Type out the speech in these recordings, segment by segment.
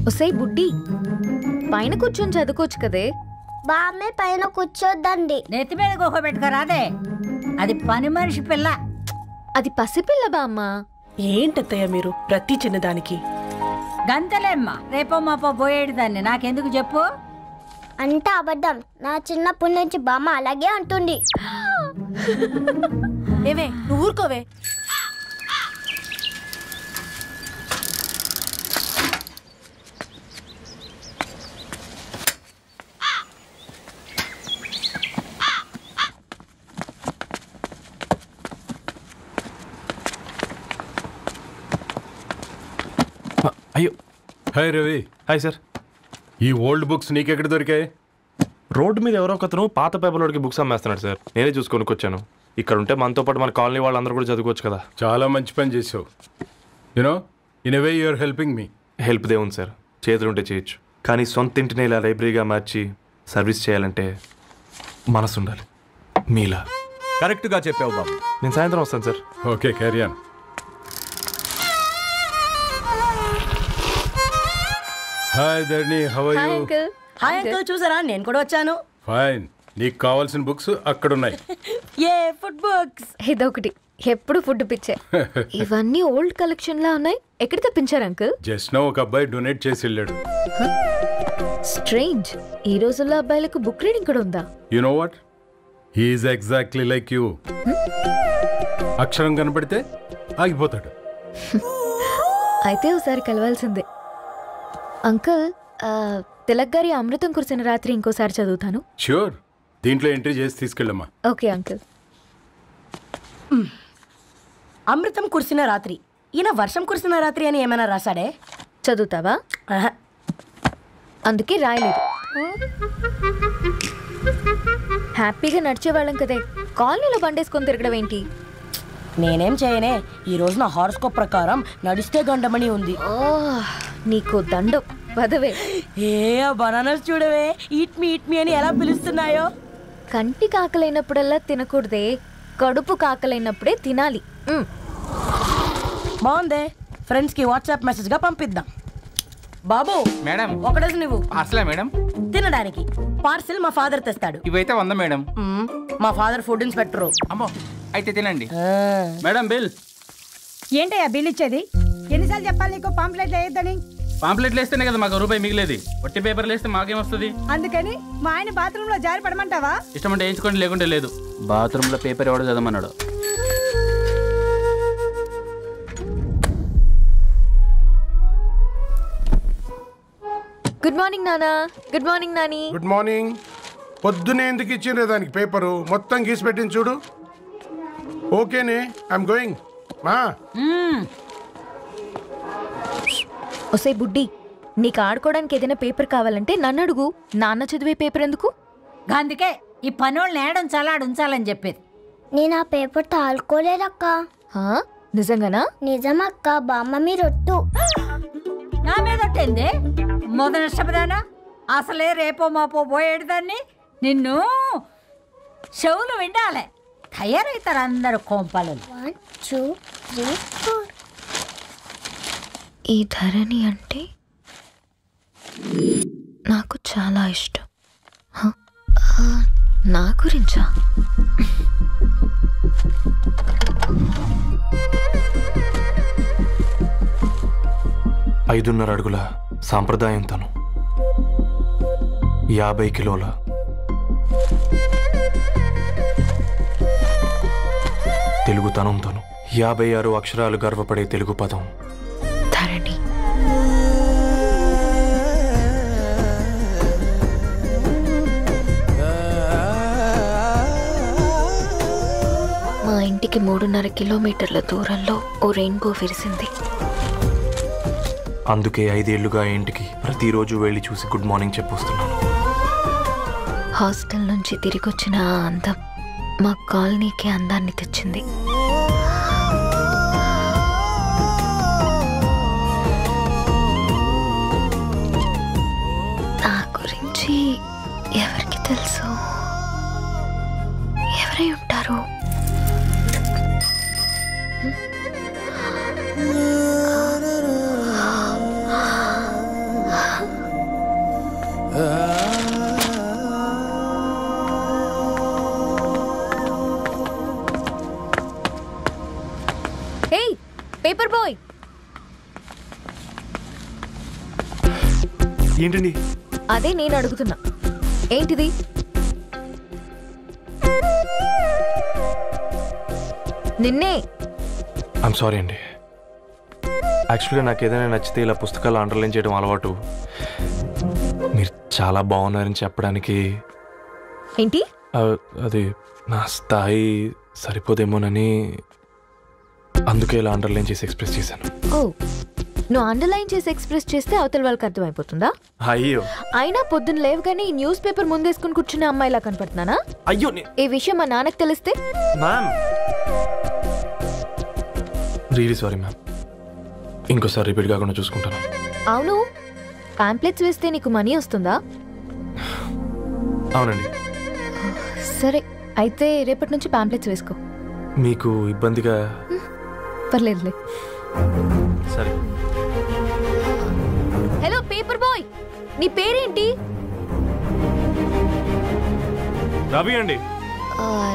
ఒసై బుడ్డి, పైన కూర్చొని చదువుకోవచ్చు కదే. బామ్మే పైన కూర్చోద్దండి. నెత్తి మీద గుహ పెట్టుకోరాదే, అది పని మనిషి పిల్ల. అది పసిపిల్ల బామ్మ. ఏంటత్తయ్య మీరు ప్రతి చిన్నదానికి? గంతలేమ్మా, రేపో మాపో పోయేడు దాన్ని, నాకెందుకు చెప్పు? అంత అబద్ధం. నా చిన్నప్పటి నుంచి బామ్మ అలాగే అంటుంది. ఏవే నువ్వు ఊరుకోవే. అయ్యో. హాయ్ రవి. Hi sir. ఈ ఓల్డ్ బుక్స్ నీకెక్కడ దొరికాయి? రోడ్డు మీద ఎవరో ఒకతను పాత పేపర్లోకి బుక్స్ అమ్మేస్తున్నాడు సార్. నేనే చూసుకొని వచ్చాను. ఇక్కడ ఉంటే మనతో పాటు మన కాలనీ వాళ్ళందరూ కూడా చదువుకోవచ్చు కదా. చాలా మంచి పని చేసావు. You know in a way you're helping me. Help దేవుంది సార్, చేతులుంటే చేయొచ్చు. కానీ సొంత ఇంటిని ఇలా లైబ్రరీగా మార్చి సర్వీస్ చేయాలంటే మనసు ఉండాలి. మీలా కరెక్ట్గా చెప్పావు బాబు. నేను సాయంత్రం వస్తాను sir. Okay, carry on. Hi Dharani, how are you? Hi uncle, చూసారా నేను కూడా వచ్చాను. ఫైన్. నీకు కావాల్సిన బుక్స్ అక్కడ ఉన్నాయి. ఏ ఫుడ్ బుక్స్? ఇదొకటి, ఎప్పుడు ఫుడ్ పిచ్చే. ఇవన్నీ ఓల్డ్ కలెక్షన్ లా ఉన్నాయి. ఎక్కడ తెప్పించారు అంకుల్? జస్ట్ నో ఒక అబ్బాయి డొనేట్ చేసి వెళ్ళాడు. స్ట్రేంజ్, ఈ రోజుల్లో అబ్బాయిలకు బుక్ రీడింగ్ కూడా ఉందా? You know what, he is exactly like you. అక్షరం కనపడితే ఆగిపోతాడు. అయితే ఒకసారి కలవాల్సిందే. అంకుల్, తిలక్ గారి అమృతం కురిసిన రాత్రి ఇంకోసారి చదువుతాను. ష్యూర్, దీంట్లో ఎంట్రీ చేసి తీసుకెళ్ళమ్మా. Okay uncle. అమృతం కురిసిన రాత్రి. ఈయన వర్షం కురిసిన రాత్రి అని ఏమైనా రాశాడే? చదువుతావా? అందుకే రాయలేదు. హ్యాపీగా నడిచేవాళ్ళం కదే, కాలనీలో బండేసుకొని తిరగడం ఏంటి? నేనేం చేయనే, ఈ రోజు నా హారోస్కోప్ ప్రకారం నడిస్తే గండమని ఉంది. నీకు దండం పదవే. ఏ బనానాస్ చూడవే, ఈట్ మీ అని ఎలా పిలుస్తున్నాయో. కంటి కాకలైనప్పుడల్లా తినకూడదే, కడుపు కాకలైనప్పుడే తినాలి. బాగుందే, ఫ్రెండ్స్ కి వాట్సాప్ మెసేజ్ గా పంపిద్దాం. బాబు మేడం, ఒకటేసి నువ్వు అసలే మేడం తినడానికి పార్సిల్ మా ఫాదర్ తెస్తాడు. ఇవైతే 100 మేడం. మా ఫాదర్ ఫుడ్ ఇన్స్పెక్టర్. అమ్మో, అయితే తినండి మేడం. బిల్ ఏంటయ్యా బిల్ ఇచ్చేది? ఎన్నిసార్లు చెప్పాలి నీకు పాంప్లెట్లు వేయొద్దని? పాంప్లెట్లు వేస్తేనే కదా మాకు రూపాయి మిగిలేది. ఒట్టి పేపర్లు వేస్తే మాకేమొస్తుంది? అందుకని మా ఆయన బాత్రూమ్ లో జారి పడమంటావా? ఇష్టమంటే వేయించుకోండి, లేకుంటే లేదు. బాత్రూమ్ లో పేపర్ ఎవడో చదవమన్నాడు. గుడ్ మార్నింగ్ నానా. Good morning Nani. Good morning. పొద్దునే ఎందుకు ఇచ్చిండ్రే దానికి పేపరు? మొత్తం గీసి పెట్టింది చూడు. ఓకేనే, ఐఎమ్ గోయింగ్. మా ఒసే బుడ్డి, నీకు ఆడుకోవడానికి ఏదైనా పేపర్ కావాలంటే నన్ను అడుగు. నాన్న చదివే పేపర్ ఎందుకు? అందుకే ఈ పనోళ్ళని ఏడం ఉంచాలని చెప్పేది. నేను ఆ పేపర్ తాలుకోలేదక్క. నిజంగానా? నిజమక్క, బామ్మ మీరొట్టు. నా మీద ఒట్టేంది మొదటి నష్టపదానా? అసలే రేపో మాపో పోయేడు దాన్ని. నిన్ను చెవులు విండాలే, తయారవుతారు అందరు కోంపాలు. 1 2 3 4. ఈ ధరణి అంటే నాకు చాలా ఇష్టం. నా గురించా? ఐదున్నర అడుగుల సాంప్రదాయం తను, 50 కిలోల తెలుగుతనం తను, 56 అక్షరాలు గర్వపడే తెలుగు పదం ధరణి. మా ఇంటికి 3.5 కిలోమీటర్ల దూరంలో ఓ రెయిన్బో విరిసింది. అందుకే 5 ఏళ్లుగా ఇంటికి ప్రతిరోజు వెళ్ళి చూసి గుడ్ మార్నింగ్ చెప్పొస్తున్నాను. హాస్టల్ నుంచి తిరిగి వచ్చిన ఆ అందం మా కాలనీకి అందాన్ని తెచ్చింది. నా గురించి ఎవరికి తెలుసు? ఎవరై ఉంటారు? Paper boy. ఏంటండి? అదే నేను అడుగుతున్నా, ఏంటిది? నిన్నే. ఐమ్ సారీ అండి. యాక్చువల్గా నాకు ఏదైనా నచ్చితే ఇలా పుస్తకాలు అండర్లైన్ చేయడం అలవాటు. మీరు చాలా బాగున్నారని చెప్పడానికి. ఏంటి? అది నా స్థాయి సరిపోదేమోనని అందుకే ఇలా అండర్లైన్ చేసి ఎక్స్ప్రెస్ చేశాను. ఓ, నువ్వు అండర్లైన్ చేసి ఎక్స్ప్రెస్ చేస్తే అవతల వాళ్ళకి అర్థమైపోతుందా? అయ్యో, అయినా పొద్దున్న లేవగానే ఈ న్యూస్ పేపర్ ముందేసుకుని కూర్చున్న అమ్మాయిలా కనపడుతున్నానా? అయ్యో. ఈ విషయం మా నాన్నకు తెలిస్తే? Ma'am, really sorry ma'am. ఇంకోసారి రిపీట్ కాకుండా చూసుకుంటాను. అవును, పాంప్లెట్స్ వేస్తే నీకు మనీ వస్తుందా? అవునండి. సరే, అయితే రేపటి నుంచి పాంప్లెట్స్ వేసుకో. మీకు ఇబ్బందిగా? పర్లేదులే. సరే. హలో పేపర్ బాయ్, నీ పేరేంటి? రవి అండి.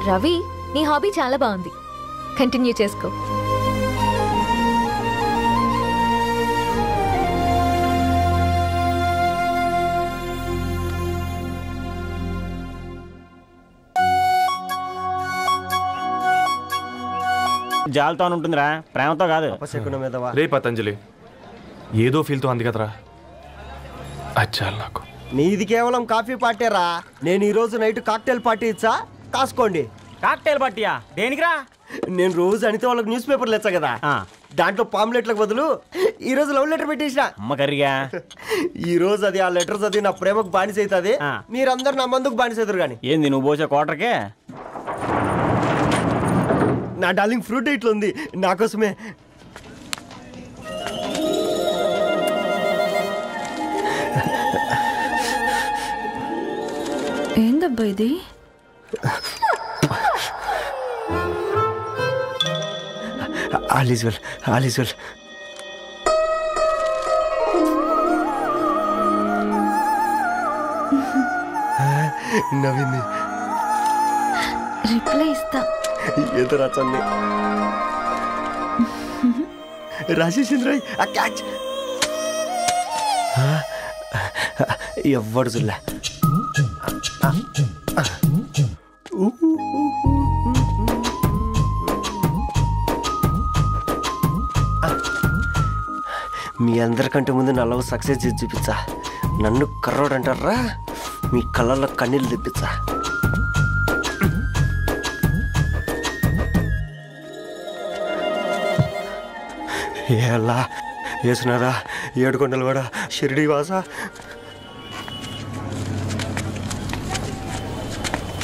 రవి, నీ హాబీ చాలా బాగుంది, కంటిన్యూ చేసుకో. జాలతో ఉంటుందిరా, ప్రేమతో కాదు. రే పతంజలి, ఏదో ఫీల్తో అంది కదరా, అచ్చాలి నాకు. నీది కేవలం కాఫీ పార్టీరా. నేను ఈ రోజు నైట్ కాక్టైల్ పార్టీ ఇచ్చా, కాసుకోండి. కాక్టైల్ పార్టీయా? దేనికిరా? నేను రోజు అనితే వాళ్ళకి న్యూస్ పేపర్లు ఇచ్చా కదా, దాంట్లో పాంప్లెట్లకు బదులు ఈ రోజు లవ్ లెటర్ పెట్టేసిన. అమ్మ కర్రీగా. ఈ రోజు అది ఆ లెటర్ చదివి నా ప్రేమకు బానిస అవుతుంది, మీరందరు నా మందుకు బానిస అవుతారు. కానీ ఏంది నువ్వు పోసే కోటర్కే? నా డార్లింగ్ ఫ్రూట్ ఇట్లా ఉంది నా కోసమే. ఏందబ్బా ఇది? All is well, all is well. నవ్వింది. రిప్లై ఇస్తా. ఏదో రాచండి రాజేసింద్ర క్యాచ్. ఎవ్వడు చూడలే. మీ అందరికంటే ముందు నా లవ్ సక్సెస్ చేసి చూపించా. నన్ను కర్రోడు అంటారా, మీ కళ్ళల్లో కన్నీళ్ళు తెప్పించా. ఎలా వేసినారా ఏడుకొండలు కూడా షిరిడి వాస.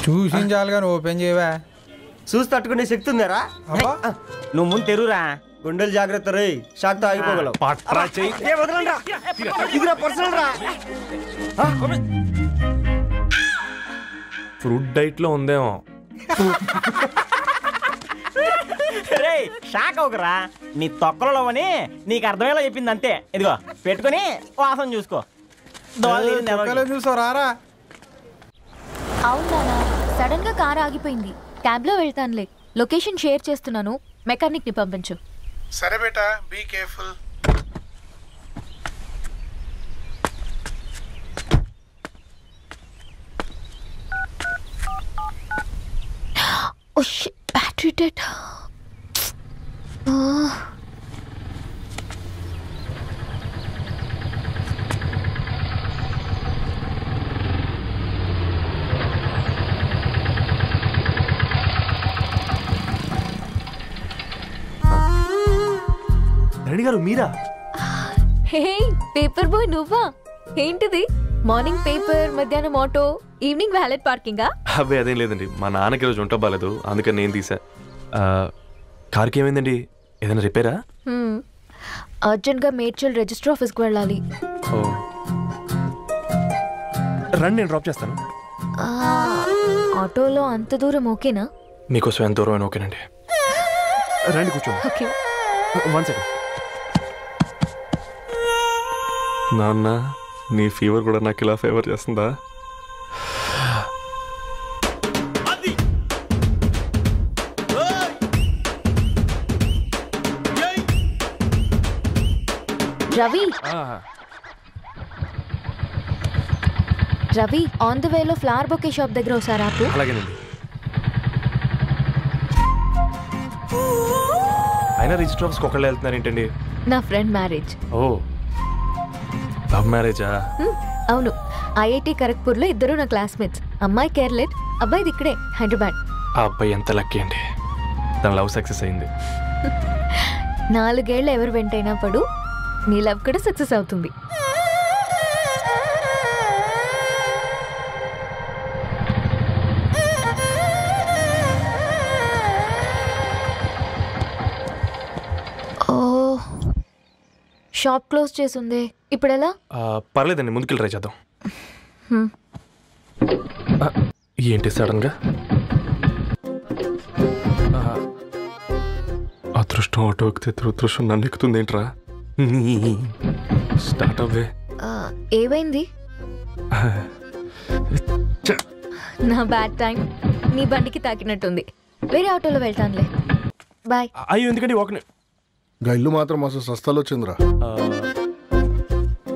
చూసించాలుగా ఓపెన్ చేయవా? చూసి తట్టుకునే శక్తి ఉందారా? నువ్వు ముందు తెరురా. గుండెలు జాగ్రత్త రే, షాక్ తో ఆగిపోగలవు. ఇది పర్సనల్ రా. ఫ్రూట్ డైట్ లో ఉందేమో. రే షాక్ అవుకరా, నీ తొక్కలలో అని నీకు అర్థమయ్యేలా చెప్పింది అంతే. ఇదిగో పెట్టుకుని వాసన చూసుకో. చూసారా? అవునా, సడన్ గా కార్ ఆగిపోయింది. క్యాబ్ లో వెళ్తానులే. లొకేషన్ షేర్ చేస్తున్నాను, మెకానిక్ ని పంపించు. సరే బేటా, be careful. Oh shit, battery dead. Dharani గారు మీరా? హే పేపర్ బాయ్, నువ్వా? ఏంటిది? మార్నింగ్ పేపర్, మధ్యాహ్నం ఆటో, ఈవినింగ్ వ్యాలెట్ పార్కింగా? అబ్బాయి అదేం లేదండి, మా నాన్నకి రోజు ఉంట బాగాలేదు, అందుకని నేను తీసా. కార్కి ఏమైందండి? ఏదైనా రిపేరా? అర్జెంట్ గా మేడ్చల్ రిజిస్టర్ ఆఫీస్కి వెళ్ళాలి. రండి, నేను డ్రాప్ చేస్తాను. ఆటోలో అంత దూరం ఓకేనా? మీకోసం ఎంత దూరం అయినా ఓకేనండి. రండి కూర్చోండి. ఓకే. 1 సెకండ్. నాన్న, నీ ఫీవర్ కూడా నాకు ఇలా ఫేవర్ చేస్తుందా? రవి రవి ఆన్ ద వేలో ఫ్లవర్ బొకే షాప్ దగ్గర ఒకసారి ఆపు. అలాగేనండి. అయినా రిజిస్టర్ ఆఫీస్కి ఒకళ్ళు వెళ్తున్నారు ఏంటండి? నా ఫ్రెండ్ మ్యారేజ్. ఓ లవ్ మ్యారేజా? అవును, ఐఐటి ఖరగ్పూర్లో ఇద్దరు నా క్లాస్మేట్స్. అమ్మాయి కేర్లెట్, అబ్బాయిది ఇక్కడే హైదరాబాద్. ఆ అబ్బాయి ఎంత లక్కీ అండి, తన లవ్ సక్సెస్ అయింది. 4 ఏళ్ళు ఎవరు వెంటైనా పడు, నీ లవ్ కూడా సక్సెస్ అవుతుంది. షాప్ క్లోజ్ చేసింది, ఇప్పుడు ఎలా? పర్లేదండి, ముందుకెళ్ళి ట్రై చేద్దాం. ఏంటి సడన్గా? అదృష్టం ఆటో ఎక్కితే దురదృష్టం నన్ను ఎక్కుతుంది ఏంట్రా? స్టార్ట్ అవ్వే. ఏమైంది? నా బ్యాడ్ టైం నీ బండికి తాకినట్టుంది. వేరే ఆటోలో వెళ్తానులే, బాయ్. అయ్యో ఎందుకంటే ఒక ఇల్లు మాత్రం అసలు సస్తాలో వచ్చిందిరా.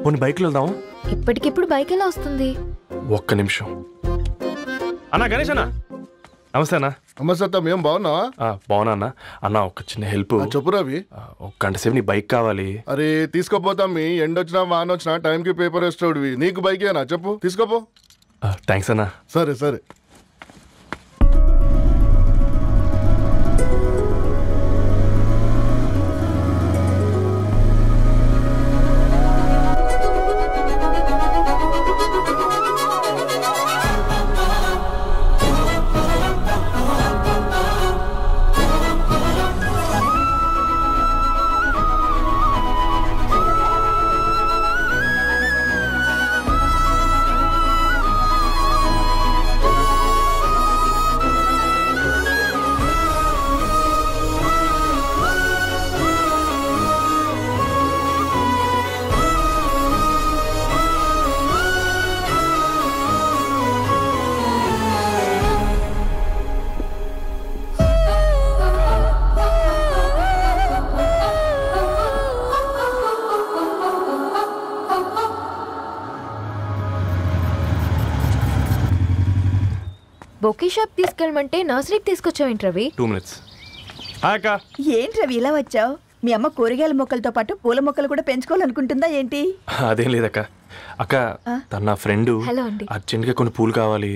కొన్ని బైక్లో వెళ్దాం. ఇప్పటికిప్పుడు బైక్ ఎలా వస్తుంది? ఒక్క నిమిషం. అన్నా గణేష్ అన్న, నమస్తే అన్న. నమస్తే అత్త, మేము బాగున్నావా? బాగున్నా అన్న. అన్న ఒక చిన్న హెల్ప్. చెప్పు రవి. ఒక గంట సేపు నీ బైక్ కావాలి. అరే తీసుకోపోతాం, మీ ఎండొచ్చినా వాన వచ్చినా టైంకి పేపర్ వేస్తాడువి. నీకు బైకేనా? చెప్పు, తీసుకోపో. థ్యాంక్స్ అన్న. సరే సరే. బొకే షాప్ తీసుకెళ్ళమంటే నర్సరీకి తీసుకొచ్చావేంటి రవి? 2 minutes. ఏంటి రవి ఇలా వచ్చావు? మీ అమ్మ కూరగాయల మొక్కలతో పాటు పూల మొక్కలు కూడా పెంచుకోవాలనుకుంటుందా ఏంటి? అదేం లేదక్క. అక్క తన నా ఫ్రెండ్, హలో అండి, అర్జెంట్గా కొన్ని పూలు కావాలి.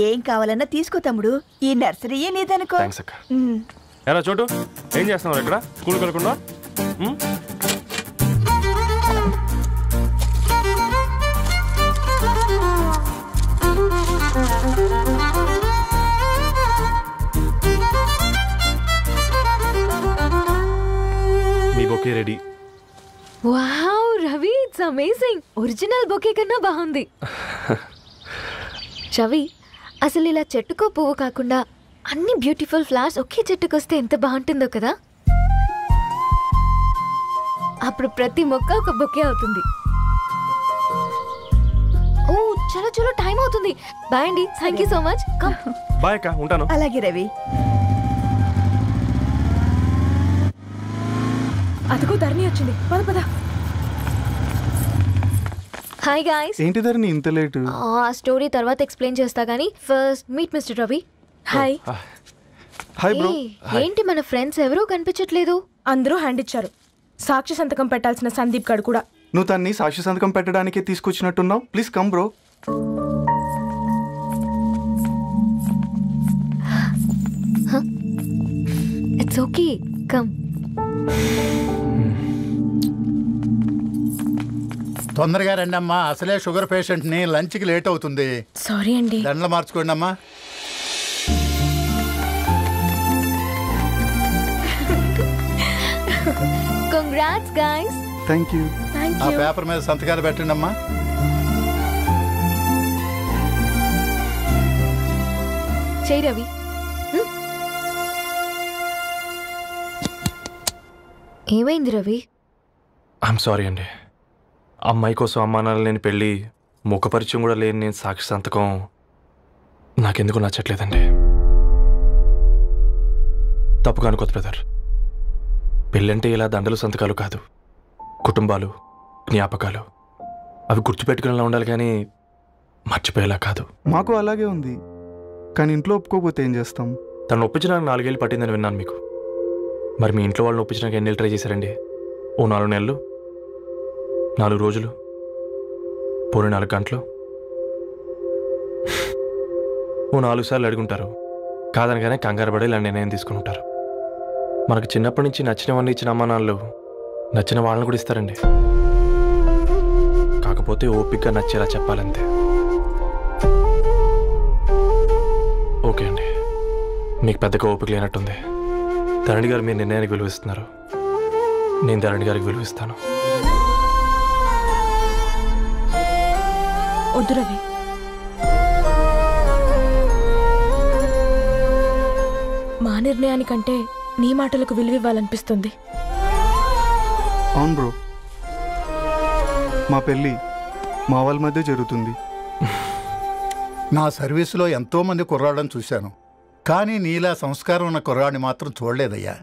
ఏం కావాలన్నా తీసుకో తమ్ముడు, ఈ నర్సరీయే నీదనుకో. థ్యాంక్స్ అక్క. ఎలా చోటు, ఏం చేస్తున్నావు ఇక్కడ? స్కూల్కి వెళ్ళకుండా? మీ bouquet ready. Wow Ravi, it's amazing. Original bouquet కన్నా బాగుంది. రవి, అసలు ఇలా చెట్టుకో పువ్వు కాకుండా అన్ని బ్యూటిఫుల్ ఫ్లవర్స్ ఒకే చెట్టుకు వస్తే ఎంత బాగుంటుందో కదా. అప్పుడు ప్రతి మొక్క ఒక బొకే అవుతుంది. ఓ చలో చలో, టైం అవుతుంది. బాయ్ అండి, thank you so much. Bye అక్క, ఉంటాను. అలాగే రవి. అదిగో ధరణి వచ్చింది, పద పద. Hi guys. ఏంటి ధరణి ఇంత లేట్? ఆ స్టోరీ తర్వాత ఎక్స్ప్లెయిన్ చేస్తా గానీ first meet mister Ravi. Hi. Hi bro. ఏంటి మన ఫ్రెండ్స్ ఎవరూ కనిపించట్లేదు? అందరూ హ్యాండ్ ఇచ్చారు. సాక్షి సంతకం పెట్టాల్సిన సందీప్ గడు కూడా. నువ్వు తన్ని సాక్షి సంతకం పెట్టడానికే తీసుకొచ్చినట్టున్నావు. Please come bro. It's okay, come. తొందరగా రండి అమ్మా, అసలే షుగర్ పేషెంట్ ని, లంచ్ కి లేట్ అవుతుంది. సారీ అండి. దండలు మార్చుకోండి అమ్మా. Congrats guys. Thank you. ఆ పేపర్ మీద సంతకాలు పెట్టండి అమ్మా. చెయ్ రవి. ఏమైంది రవి? ఐఎమ్ సారీ అండి. అమ్మాయి కోసం అమ్మానాలు లేని పెళ్ళి, ముఖపరిచయం కూడా లేని నేను సాక్షి సంతకం నాకెందుకు నచ్చట్లేదండి. తప్పుగా అనుకోదు బ్రదర్. పెళ్ళంటే ఇలా దండలు సంతకాలు కాదు, కుటుంబాలు, జ్ఞాపకాలు. అవి గుర్తుపెట్టుకునేలా ఉండాలి కానీ మర్చిపోయేలా కాదు. మాకు అలాగే ఉంది, కానీ ఇంట్లో ఒప్పుకోకపోతే ఏం చేస్తాం? తను ఒప్పించడానికి 4 ఏళ్ళు పట్టిందని విన్నాను మీకు. మరి మీ ఇంట్లో వాళ్ళని ఒప్పించడానికి ఎన్ని ఏళ్ళు ట్రై చేశారండి? ఓ 4 నెలలు, 4 రోజులు, పోనీ 4 గంటలు, ఓ 4 సార్లు అడుగుంటారు. కాదనగానే కంగారు పడి ఇలా నిర్ణయం తీసుకుని ఉంటారు. మనకు చిన్నప్పటి నుంచి నచ్చినవన్నీ ఇచ్చిన అమ్మా నాన్నలు నచ్చిన వాళ్ళని కూడా ఇస్తారండి. కాకపోతే ఓపికగా నచ్చేలా చెప్పాలంతే. ఓకే అండి, మీకు పెద్దగా ఓపిక లేనట్టుంది. ధరణి గారు మీ నిర్ణయానికి విలువిస్తున్నారు, నేను ధరణి గారికి విలువిస్తాను. వద్దు రవి, మా నిర్ణయానికంటే నీ మాటలకు విలువివ్వాలనిపిస్తుంది. అవును బ్రో, మా పెళ్ళి మా వాళ్ళ మధ్య జరుగుతుంది. నా సర్వీసులో ఎంతోమంది కుర్రాళ్ళని చూశాను, కానీ నీలా సంస్కారం ఉన్న కుర్రాడిని మాత్రం చూడలేదయ్యా.